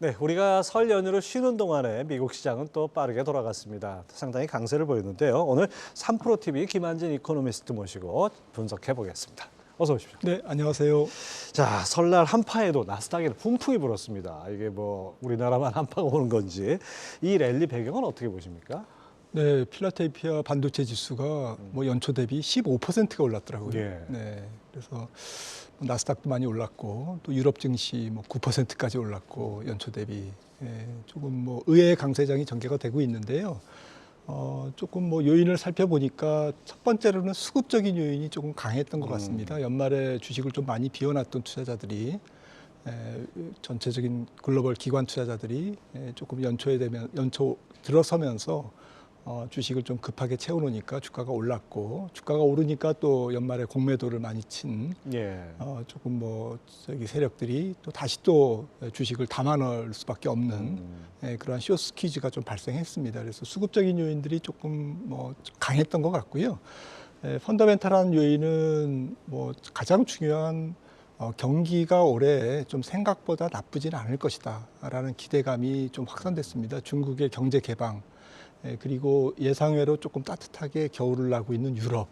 네, 우리가 설 연휴를 쉬는 동안에 미국 시장은 또 빠르게 돌아갔습니다. 상당히 강세를 보였는데요. 오늘 3프로TV 김한진 이코노미스트 모시고 분석해 보겠습니다. 어서 오십시오. 네, 안녕하세요. 자, 설날 한파에도 나스닥에는 훈풍이 불었습니다. 이게 뭐 우리나라만 한파가 오는 건지 이 랠리 배경은 어떻게 보십니까? 네, 필라델피아 반도체 지수가 뭐 연초 대비 15%가 올랐더라고요. 예. 네, 그래서 나스닥도 많이 올랐고 또 유럽 증시 뭐 9%까지 올랐고 연초 대비 조금 뭐 의외의 강세장이 전개가 되고 있는데요. 조금 뭐 요인을 살펴보니까 첫 번째로는 수급적인 요인이 조금 강했던 것 같습니다. 연말에 주식을 좀 많이 비워놨던 투자자들이 전체적인 글로벌 기관 투자자들이 조금 연초 들어서면서 주식을 좀 급하게 채워놓으니까 주가가 올랐고, 주가가 오르니까 또 연말에 공매도를 많이 친 예. 조금 뭐 저기 세력들이 또 다시 또 주식을 담아 넣을 수밖에 없는 그러한 쇼 스퀴즈가 좀 발생했습니다. 그래서 수급적인 요인들이 조금 뭐 강했던 것 같고요. 펀더멘탈한 요인은 뭐 가장 중요한 경기가 올해 좀 생각보다 나쁘지는 않을 것이다라는 기대감이 좀 확산됐습니다. 중국의 경제 개방, 그리고 예상외로 조금 따뜻하게 겨울을 나고 있는 유럽,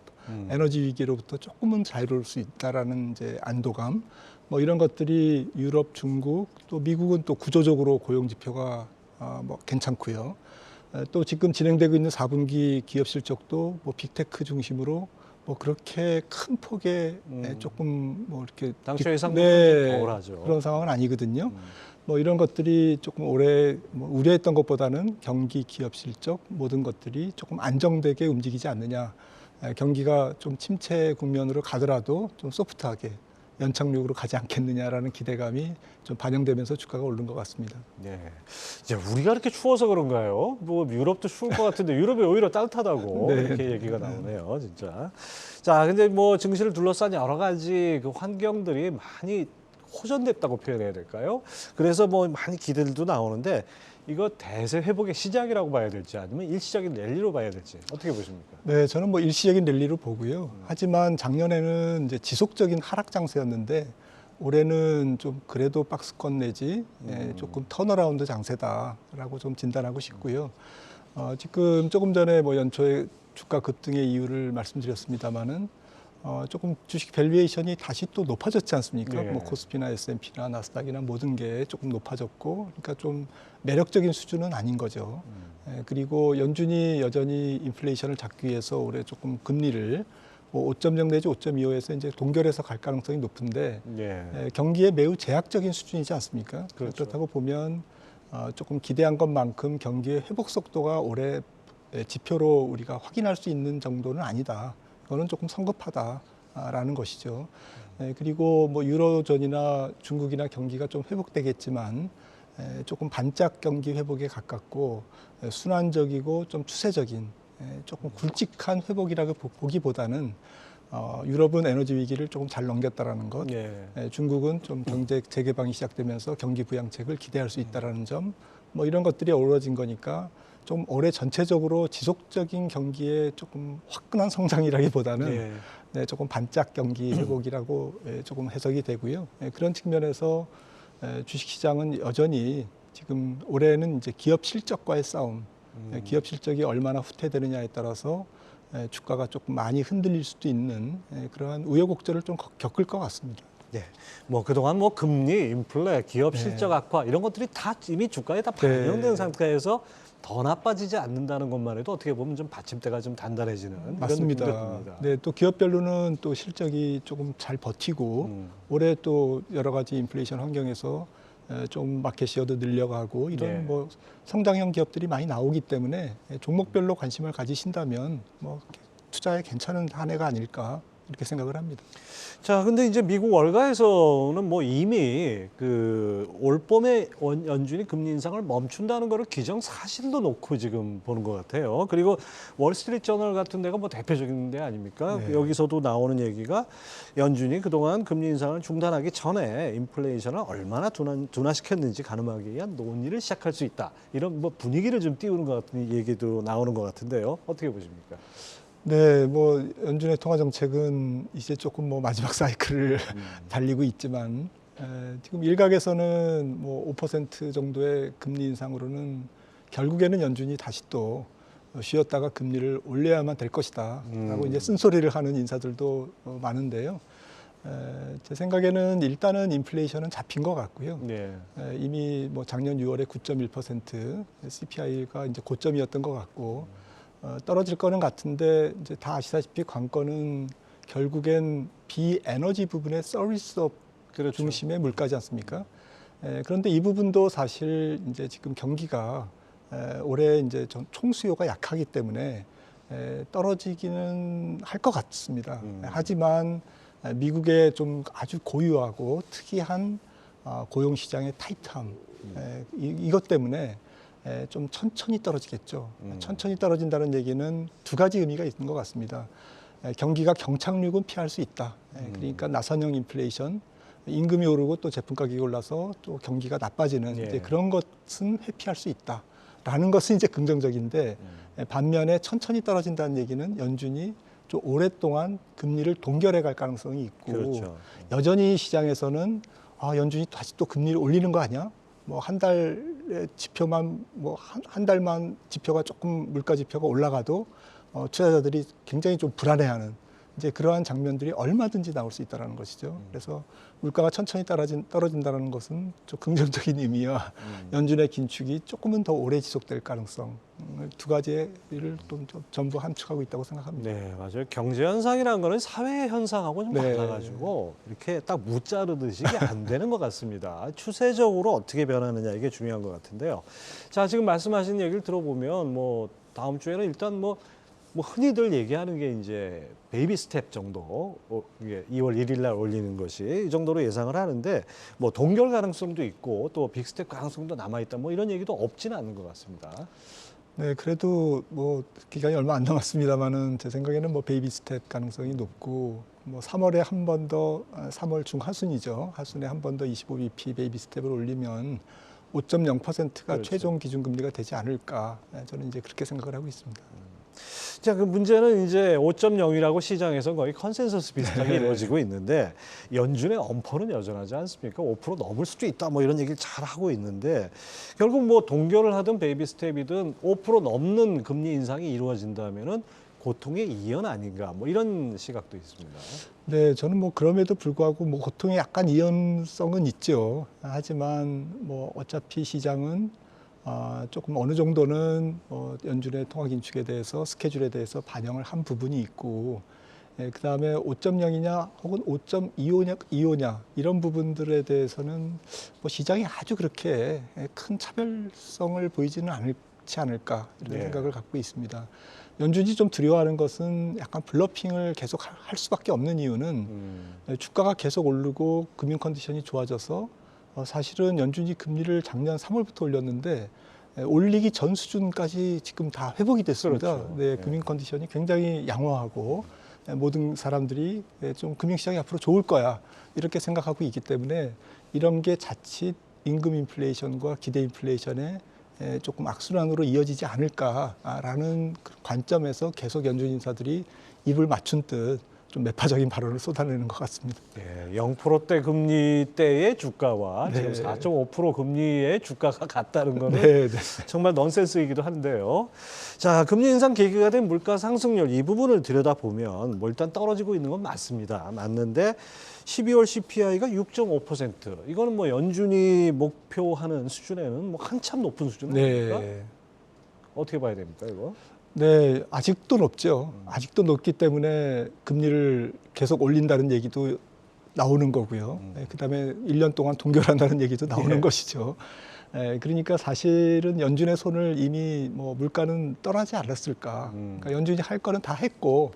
에너지 위기로부터 조금은 자유로울 수 있다라는 이제 안도감, 뭐 이런 것들이 유럽, 중국, 또 미국은 또 구조적으로 고용 지표가 뭐 괜찮고요. 또 지금 진행되고 있는 4분기 기업 실적도 뭐 빅테크 중심으로 뭐 그렇게 큰 폭의 조금 뭐 이렇게 당초 예상보다 좀 덜하죠. 그런 상황은 아니거든요. 뭐 이런 것들이 조금 올해 뭐 우려했던 것보다는 경기, 기업 실적 모든 것들이 조금 안정되게 움직이지 않느냐. 경기가 좀 침체 국면으로 가더라도 좀 소프트하게 연착륙으로 가지 않겠느냐라는 기대감이 좀 반영되면서 주가가 오른 것 같습니다. 네. 이제 우리가 이렇게 추워서 그런가요? 뭐 유럽도 추울 것 같은데 유럽이 오히려 따뜻하다고 네. 이렇게 얘기가 나오네요, 진짜. 자, 근데 뭐 증시를 둘러싼 여러 가지 그 환경들이 많이 호전됐다고 표현해야 될까요? 그래서 뭐 많이 기대들도 나오는데 이거 대세 회복의 시작이라고 봐야 될지 아니면 일시적인 랠리로 봐야 될지 어떻게 보십니까? 네, 저는 뭐 일시적인 랠리로 보고요. 하지만 작년에는 이제 지속적인 하락 장세였는데 올해는 좀 그래도 박스권 내지 조금 턴어라운드 장세다라고 좀 진단하고 싶고요. 지금 조금 전에 뭐 연초에 주가 급등의 이유를 말씀드렸습니다마는 조금 주식 밸류에이션이 다시 또 높아졌지 않습니까? 네. 뭐 코스피나 S&P나 나스닥이나 모든 게 조금 높아졌고, 그러니까 좀 매력적인 수준은 아닌 거죠. 그리고 연준이 여전히 인플레이션을 잡기 위해서 올해 조금 금리를 뭐 5.0 내지 5.25에서 이제 동결해서 갈 가능성이 높은데 예. 경기에 매우 제약적인 수준이지 않습니까? 그렇죠. 그렇다고 보면 조금 기대한 것만큼 경기의 회복 속도가 올해 지표로 우리가 확인할 수 있는 정도는 아니다. 이거는 조금 성급하다라는 것이죠. 그리고 뭐 유로존이나 중국이나 경기가 좀 회복되겠지만 조금 반짝 경기 회복에 가깝고 순환적이고 좀 추세적인 조금 굵직한 회복이라고 보기보다는 유럽은 에너지 위기를 조금 잘 넘겼다라는 것, 예. 중국은 좀 경제 재개방이 시작되면서 경기 부양책을 기대할 수 있다라는 점, 뭐 이런 것들이 어우러진 거니까 좀 올해 전체적으로 지속적인 경기에 조금 화끈한 성장이라기보다는 조금 반짝 경기 회복이라고 조금 해석이 되고요. 그런 측면에서 주식시장은 여전히 지금 올해는 이제 기업 실적과의 싸움, 기업 실적이 얼마나 후퇴되느냐에 따라서 주가가 조금 많이 흔들릴 수도 있는 그러한 우여곡절을 좀 겪을 것 같습니다. 예. 뭐 그동안 뭐 금리, 인플레, 기업 실적 악화 이런 것들이 다 이미 주가에 다 반영된 상태에서 더 나빠지지 않는다는 것만 해도 어떻게 보면 좀 받침대가 좀 단단해지는 이런 맞습니다. 느낌도 듭니다. 네, 또 기업별로는 또 실적이 조금 잘 버티고 올해 또 여러 가지 인플레이션 환경에서 좀 마켓 시어도 늘려가고 이런 뭐 성장형 기업들이 많이 나오기 때문에 종목별로 관심을 가지신다면 뭐 투자에 괜찮은 한 해가 아닐까 이렇게 생각을 합니다. 자, 근데 이제 미국 월가에서는 뭐 이미 그 올 봄에 연준이 금리 인상을 멈춘다는 거를 기정사실로 놓고 지금 보는 것 같아요. 그리고 월스트리트 저널 같은 데가 뭐 대표적인 데 아닙니까? 네. 여기서도 나오는 얘기가 연준이 그동안 금리 인상을 중단하기 전에 인플레이션을 얼마나 둔화시켰는지 가늠하기 위한 논의를 시작할 수 있다. 이런 뭐 분위기를 좀 띄우는 것 같은 얘기도 나오는 것 같은데요. 어떻게 보십니까? 네, 뭐 연준의 통화 정책은 이제 조금 뭐 마지막 사이클을 달리고 있지만 지금 일각에서는 뭐 5% 정도의 금리 인상으로는 결국에는 연준이 다시 또 쉬었다가 금리를 올려야만 될 것이다라고 이제 쓴소리를 하는 인사들도 많은데요. 제 생각에는 일단은 인플레이션은 잡힌 것 같고요. 네. 이미 뭐 작년 6월에 9.1% CPI가 이제 고점이었던 것 같고 떨어질 거는 같은데 이제 다 아시다시피 관건은 결국엔 비에너지 부분의 서비스업 그렇죠. 중심의 물가지 않습니까? 그런데 이 부분도 사실 이제 지금 경기가 올해 이제 총수요가 약하기 때문에 떨어지기는 할 것 같습니다. 하지만 미국의 좀 아주 고유하고 특이한 고용 시장의 타이트함 이것 때문에 좀 천천히 떨어지겠죠. 천천히 떨어진다는 얘기는 두 가지 의미가 있는 것 같습니다. 경기가 경착륙은 피할 수 있다. 그러니까 나선형 인플레이션, 임금이 오르고 또 제품 가격이 올라서 또 경기가 나빠지는 이제 그런 것은 회피할 수 있다라는 것은 이제 긍정적인데 반면에 천천히 떨어진다는 얘기는 연준이 좀 오랫동안 금리를 동결해 갈 가능성이 있고 그렇죠. 여전히 시장에서는 연준이 다시 또 금리를 올리는 거 아니야? 뭐 한 달의 지표만 뭐 한 달만 지표가 조금 물가 지표가 올라가도 투자자들이 굉장히 좀 불안해하는 이제 그러한 장면들이 얼마든지 나올 수 있다는 것이죠. 그래서 물가가 천천히 떨어진다는 것은 좀 긍정적인 의미와 연준의 긴축이 조금은 더 오래 지속될 가능성 두 가지를 좀 전부 함축하고 있다고 생각합니다. 네, 맞아요. 경제 현상이라는 거는 사회 현상하고 좀 네. 달라가지고 이렇게 딱 무자르듯이 이게 안 되는 것 같습니다. 추세적으로 어떻게 변하느냐 이게 중요한 것 같은데요. 자, 지금 말씀하신 얘기를 들어보면 뭐 다음 주에는 일단 뭐 흔히들 얘기하는 게 이제 베이비 스텝 정도, 이게 2월 1일 날 올리는 것이 이 정도로 예상을 하는데 뭐 동결 가능성도 있고 또 빅스텝 가능성도 남아있다 뭐 이런 얘기도 없지는 않은 것 같습니다. 네, 그래도 뭐 기간이 얼마 안 남았습니다만은 제 생각에는 뭐 베이비 스텝 가능성이 높고 뭐 3월에 한 번 더 3월 중 하순이죠. 하순에 한 번 더 25bp 베이비 스텝을 올리면 5.0%가 그렇죠. 최종 기준금리가 되지 않을까. 저는 이제 그렇게 생각을 하고 있습니다. 자, 그 문제는 이제 5.0이라고 시장에서 거의 컨센서스 비슷하게 이루어지고 있는데 연준의 엄포는 여전하지 않습니까? 5% 넘을 수도 있다 뭐 이런 얘기를 잘 하고 있는데 결국 뭐 동결을 하든 베이비 스텝이든 5% 넘는 금리 인상이 이루어진다면은 고통의 이연 아닌가 뭐 이런 시각도 있습니다. 네, 저는 뭐 그럼에도 불구하고 뭐 고통에 약간 이연성은 있죠. 하지만 뭐 어차피 시장은 조금 어느 정도는 연준의 통화 긴축에 대해서 스케줄에 대해서 반영을 한 부분이 있고, 그다음에 5.0이냐 혹은 5.25냐 이런 부분들에 대해서는 뭐 시장이 아주 그렇게 큰 차별성을 보이지는 않지 않을까 이런 네. 생각을 갖고 있습니다. 연준이 좀 두려워하는 것은 약간 블러핑을 계속 할 수밖에 없는 이유는 주가가 계속 오르고 금융 컨디션이 좋아져서 사실은 연준이 금리를 작년 3월부터 올렸는데 올리기 전 수준까지 지금 다 회복이 됐습니다. 그렇죠. 네, 금융 컨디션이 굉장히 양호하고 모든 사람들이 좀 금융시장이 앞으로 좋을 거야 이렇게 생각하고 있기 때문에 이런 게 자칫 임금 인플레이션과 기대 인플레이션에 조금 악순환으로 이어지지 않을까라는 관점에서 계속 연준 인사들이 입을 맞춘 듯 좀 매파적인 발언을 쏟아내는 것 같습니다. 네, 0%대 금리 때의 주가와 네. 지금 4.5% 금리의 주가가 같다는 거는 네, 네. 정말 넌센스이기도 한데요. 자, 금리 인상 계기가 된 물가 상승률 이 부분을 들여다보면 뭐 일단 떨어지고 있는 건 맞습니다. 맞는데 12월 CPI가 6.5%. 이거는 뭐 연준이 목표하는 수준에는 뭐 한참 높은 수준 아닙니까? 네. 어떻게 봐야 됩니까, 이거? 네, 아직도 높죠. 아직도 높기 때문에 금리를 계속 올린다는 얘기도 나오는 거고요. 그다음에 1년 동안 동결한다는 얘기도 나오는 것이죠. 그러니까 사실은 연준의 손을 이미 뭐 물가는 떠나지 않았을까. 그러니까 연준이 할 거는 다 했고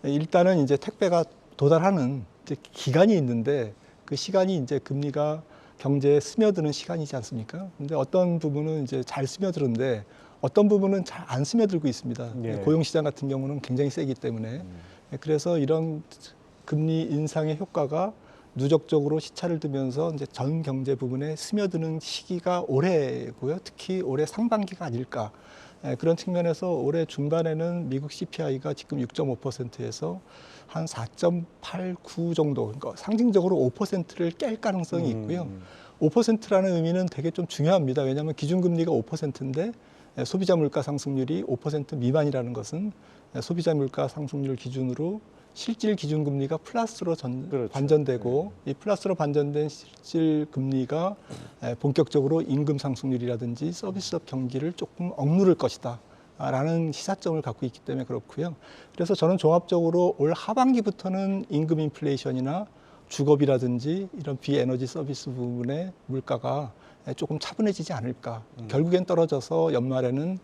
일단은 이제 택배가 도달하는 이제 기간이 있는데 그 시간이 이제 금리가 경제에 스며드는 시간이지 않습니까? 근데 어떤 부분은 이제 잘 스며드는데 어떤 부분은 잘 안 스며들고 있습니다. 예. 고용시장 같은 경우는 굉장히 세기 때문에 그래서 이런 금리 인상의 효과가 누적적으로 시차를 두면서 이제 전 경제 부분에 스며드는 시기가 올해고요. 특히 올해 상반기가 아닐까 그런 측면에서 올해 중반에는 미국 CPI가 지금 6.5%에서 한 4.89 정도, 그러니까 상징적으로 5%를 깰 가능성이 있고요. 5%라는 의미는 되게 좀 중요합니다. 왜냐하면 기준금리가 5%인데 소비자 물가 상승률이 5% 미만이라는 것은 소비자 물가 상승률 기준으로 실질 기준금리가 플러스로 그렇죠. 반전되고 이 플러스로 반전된 실질 금리가 본격적으로 임금 상승률이라든지 서비스업 경기를 조금 억누를 것이다. 라는 시사점을 갖고 있기 때문에 그렇고요. 그래서 저는 종합적으로 올 하반기부터는 임금 인플레이션이나 주거비라든지 이런 비에너지 서비스 부분의 물가가 조금 차분해지지 않을까. 결국엔 떨어져서 연말에는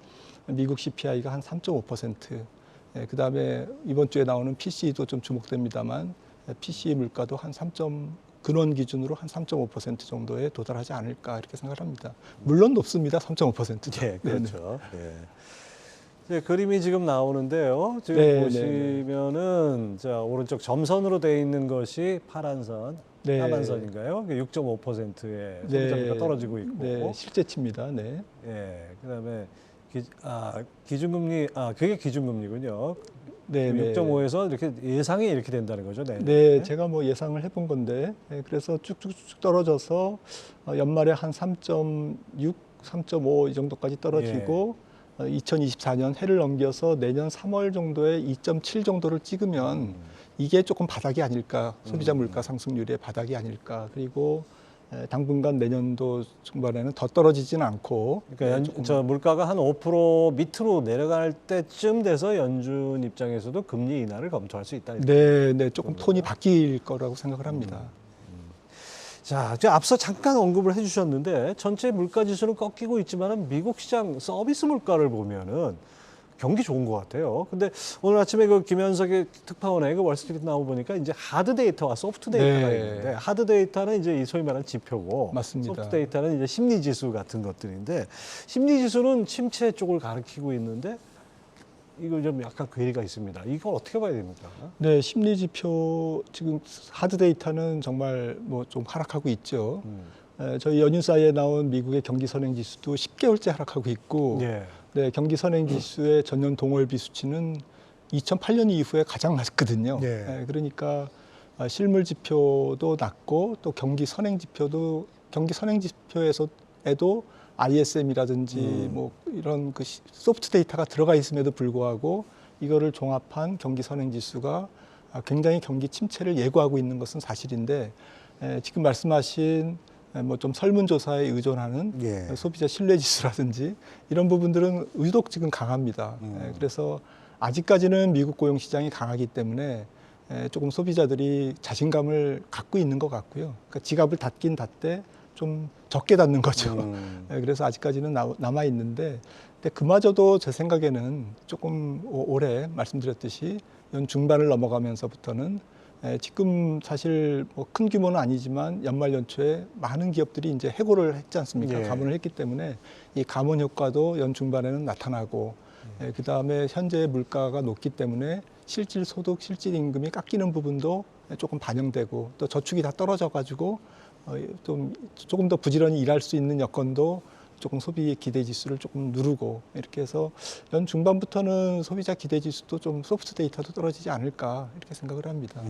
미국 CPI가 한 3.5%, 그다음에 이번 주에 나오는 PC도 좀 주목됩니다만 PC 물가도 한 3. 근원 기준으로 한 3.5% 정도에 도달하지 않을까 이렇게 생각을 합니다. 물론 높습니다. 3.5%. 네, 그렇죠. 네. 네, 그림이 지금 나오는데요. 지금 네, 보시면은 자, 오른쪽 점선으로 되어 있는 것이 파란 선, 네. 까만 선인가요? 6.5%의 소비자물가 떨어지고 있고. 네, 실제치입니다. 네. 예, 그다음에 기준금리, 그게 기준금리군요. 네, 네. 6.5에서 이렇게 예상이 이렇게 된다는 거죠, 네. 네, 제가 뭐 예상을 해본 건데, 그래서 쭉쭉쭉 떨어져서 연말에 한 3.6, 3.5 이 정도까지 떨어지고, 2024년 해를 넘겨서 내년 3월 정도에 2.7 정도를 찍으면 이게 조금 바닥이 아닐까, 소비자 물가 상승률의 바닥이 아닐까. 그리고 당분간 내년도 중반에는 더 떨어지지는 않고. 그러니까 저 물가가 한 5% 밑으로 내려갈 때쯤 돼서 연준 입장에서도 금리 인하를 검토할 수 있다. 네, 네, 조금 톤이 바뀔 거라고 생각을 합니다. 자, 앞서 잠깐 언급을 해주셨는데 전체 물가 지수는 꺾이고 있지만 미국 시장 서비스 물가를 보면은 경기 좋은 것 같아요. 근데 오늘 아침에 그 김현석의 특파원의 그 월스트리트 나오 보니까 이제 하드 데이터와 소프트 데이터가 네. 있는데 하드 데이터는 이제 이 소위 말하는 지표고 맞습니다. 소프트 데이터는 이제 심리 지수 같은 것들인데 심리 지수는 침체 쪽을 가리키고 있는데 이거 좀 약간 괴리가 있습니다. 이걸 어떻게 봐야 됩니까? 네, 심리 지표 지금 하드 데이터는 정말 뭐 좀 하락하고 있죠. 저희 연휴 사이에 나온 미국의 경기 선행 지수도 10개월째 하락하고 있고, 예. 네, 경기 선행 지수의 전년 동월비 수치는 2008년 이후에 가장 낮거든요. 네. 그러니까 실물 지표도 낮고 또 경기 선행 지표도 경기 선행 지표에서도 ISM이라든지 뭐 이런 그 소프트 데이터가 들어가 있음에도 불구하고 이거를 종합한 경기 선행 지수가 굉장히 경기 침체를 예고하고 있는 것은 사실인데 지금 말씀하신 뭐 좀 설문조사에 의존하는 예. 소비자 신뢰지수라든지 이런 부분들은 유독 지금 강합니다. 그래서 아직까지는 미국 고용시장이 강하기 때문에 조금 소비자들이 자신감을 갖고 있는 것 같고요. 그러니까 지갑을 닫긴 닫되 좀 적게 닫는 거죠. 그래서 아직까지는 남아 있는데, 근데 그마저도 제 생각에는 조금 올해 말씀드렸듯이 연 중반을 넘어가면서부터는 지금 사실 뭐 큰 규모는 아니지만 연말 연초에 많은 기업들이 이제 해고를 했지 않습니까? 예. 감원을 했기 때문에 이 감원 효과도 연 중반에는 나타나고, 그 다음에 현재 물가가 높기 때문에 실질 소득, 실질 임금이 깎이는 부분도 조금 반영되고 또 저축이 다 떨어져가지고 좀 조금 더 부지런히 일할 수 있는 여건도 조금 소비 기대 지수를 조금 누르고 이렇게 해서 연 중반부터는 소비자 기대 지수도 좀 소프트 데이터도 떨어지지 않을까 이렇게 생각을 합니다.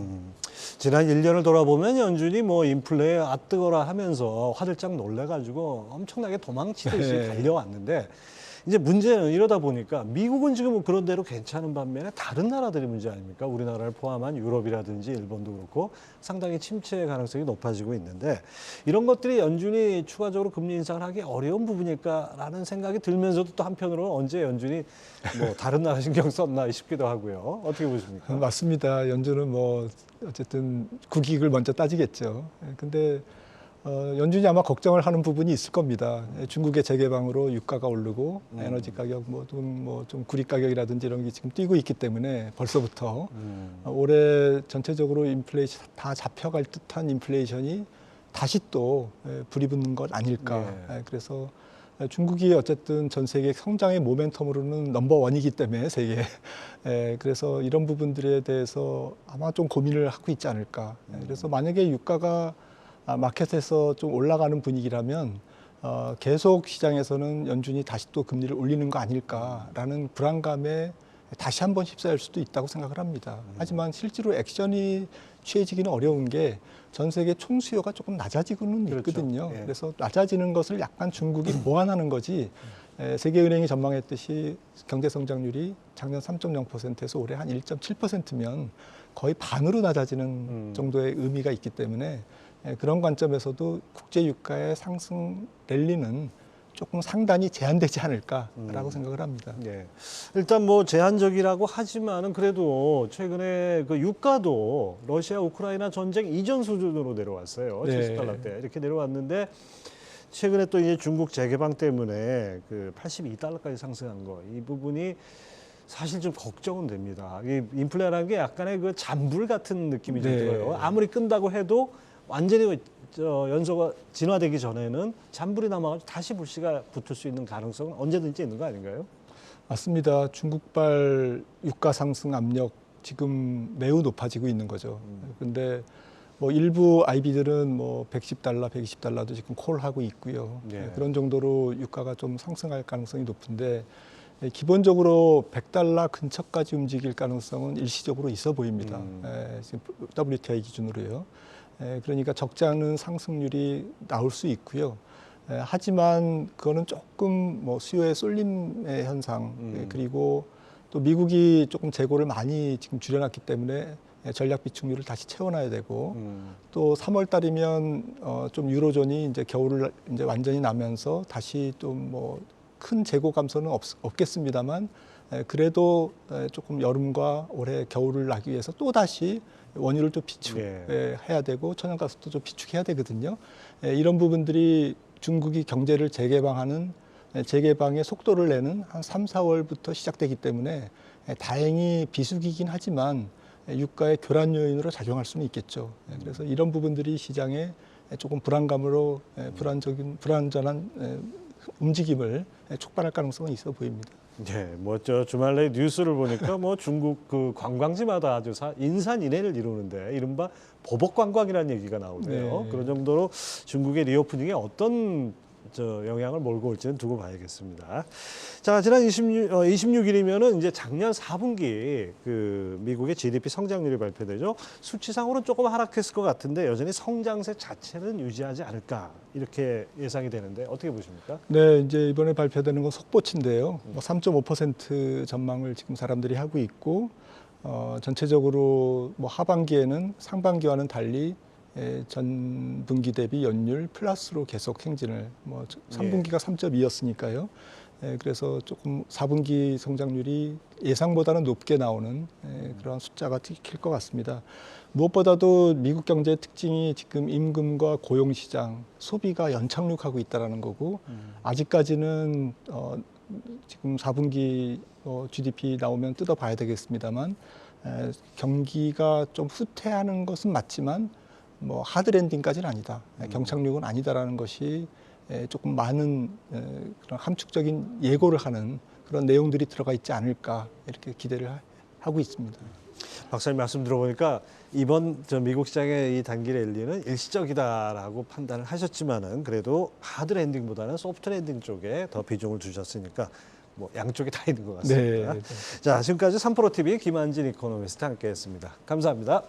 지난 1년을 돌아보면 연준이 뭐 인플레에 앞뜨거라 하면서 화들짝 놀래가지고 엄청나게 도망치듯이 네. 달려왔는데 이제 문제는 이러다 보니까 미국은 지금 그런 대로 괜찮은 반면에 다른 나라들이 문제 아닙니까? 우리나라를 포함한 유럽이라든지 일본도 그렇고 상당히 침체 가능성이 높아지고 있는데 이런 것들이 연준이 추가적으로 금리 인상을 하기 어려운 부분일까라는 생각이 들면서도 또 한편으로는 언제 연준이 뭐 다른 나라 신경 썼나 싶기도 하고요. 어떻게 보십니까? 맞습니다. 연준은 뭐 어쨌든 국익을 먼저 따지겠죠. 근데 연준이 아마 걱정을 하는 부분이 있을 겁니다. 중국의 재개방으로 유가가 오르고 에너지 가격, 좀 구리 가격이라든지 이런 게 지금 뛰고 있기 때문에 벌써부터 올해 전체적으로 인플레이션 다 잡혀갈 듯한 인플레이션이 다시 또 불이 붙는 것 아닐까. 그래서 중국이 어쨌든 전 세계 성장의 모멘텀으로는 넘버원이기 때문에 세계. 그래서 이런 부분들에 대해서 아마 좀 고민을 하고 있지 않을까. 그래서 만약에 유가가 마켓에서 좀 올라가는 분위기라면 계속 시장에서는 연준이 다시 또 금리를 올리는 거 아닐까라는 불안감에 다시 한번 휩싸일 수도 있다고 생각을 합니다. 하지만 실제로 액션이 취해지기는 어려운 게 전 세계 총 수요가 조금 낮아지고는 그렇죠. 있거든요. 예. 그래서 낮아지는 것을 약간 중국이 보완하는 거지. 세계은행이 전망했듯이 경제 성장률이 작년 3.0%에서 올해 한 1.7%면 거의 반으로 낮아지는 정도의 의미가 있기 때문에 그런 관점에서도 국제 유가의 상승 랠리는 조금 상단이 제한되지 않을까라고 생각을 합니다. 예. 일단 뭐 제한적이라고 하지만은 그래도 최근에 그 유가도 러시아 우크라이나 전쟁 이전 수준으로 내려왔어요. 네. 70달러대 이렇게 내려왔는데 최근에 또 이제 중국 재개방 때문에 그 82달러까지 상승한 거 이 부분이 사실 좀 걱정은 됩니다. 이 인플레라는 게 약간의 그 잔불 같은 느낌이 좀 네. 들어요. 아무리 끈다고 해도 완전히 연소가 진화되기 전에는 잔불이 남아가지고 다시 불씨가 붙을 수 있는 가능성은 언제든지 있는 거 아닌가요? 맞습니다. 중국발 유가 상승 압력 지금 매우 높아지고 있는 거죠. 그런데 뭐 일부 IB들은 뭐 110달러, 120달러도 지금 콜하고 있고요. 네. 그런 정도로 유가가 좀 상승할 가능성이 높은데 기본적으로 100달러 근처까지 움직일 가능성은 일시적으로 있어 보입니다. 지금 WTI 기준으로요. 그러니까 적지 않은 상승률이 나올 수 있고요. 하지만 그거는 조금 뭐 수요의 쏠림의 현상 그리고 또 미국이 조금 재고를 많이 지금 줄여놨기 때문에 전략 비축률을 다시 채워놔야 되고 또 3월 달이면 좀 유로존이 이제 겨울을 이제 완전히 나면서 다시 또 뭐 큰 재고 감소는 없겠습니다만 그래도 조금 여름과 올해 겨울을 나기 위해서 또 다시 원유를 또 비축해야 되고 천연가스도 좀 비축해야 되거든요. 이런 부분들이 중국이 경제를 재개방의 속도를 내는 한 3, 4월부터 시작되기 때문에 다행히 비수기긴 하지만 유가의 교란 요인으로 작용할 수는 있겠죠. 그래서 이런 부분들이 시장에 조금 불안감으로 불안전한 움직임을 촉발할 가능성은 있어 보입니다. 네, 뭐 저 주말 내 뉴스를 보니까 뭐 중국 그 관광지마다 아주 인산인해를 이루는데 이른바 보복 관광이라는 얘기가 나오네요. 네. 그런 정도로 중국의 리오프닝에 어떤 영향을 몰고 올지는 두고 봐야겠습니다. 자, 지난 26일이면은 이제 작년 4분기 그 미국의 GDP 성장률이 발표되죠. 수치상으로는 조금 하락했을 것 같은데 여전히 성장세 자체는 유지하지 않을까 이렇게 예상이 되는데 어떻게 보십니까? 네, 이제 이번에 발표되는 건 속보치인데요. 3.5% 전망을 지금 사람들이 하고 있고 전체적으로 뭐 하반기에는 상반기와는 달리 전 분기 대비 연율 플러스로 계속 행진을 3분기가 3.2였으니까요. 그래서 조금 4분기 성장률이 예상보다는 높게 나오는 그런 숫자가 찍힐 것 같습니다. 무엇보다도 미국 경제의 특징이 지금 임금과 고용 시장, 소비가 연착륙하고 있다는 거고 아직까지는 지금 4분기 GDP 나오면 뜯어봐야 되겠습니다만 경기가 좀 후퇴하는 것은 맞지만 뭐 하드 랜딩까지는 아니다. 경착륙은 아니다라는 것이 조금 많은 그런 함축적인 예고를 하는 그런 내용들이 들어가 있지 않을까 이렇게 기대를 하고 있습니다. 박사님 말씀 들어보니까 이번 미국 시장의 이 단기 랠리는 일시적이다라고 판단을 하셨지만은 그래도 하드 랜딩보다는 소프트 랜딩 쪽에 더 비중을 두셨으니까 뭐 양쪽에 다 있는 것 같습니다. 네. 자, 지금까지 3프로TV 김한진 이코노미스트 함께했습니다. 감사합니다.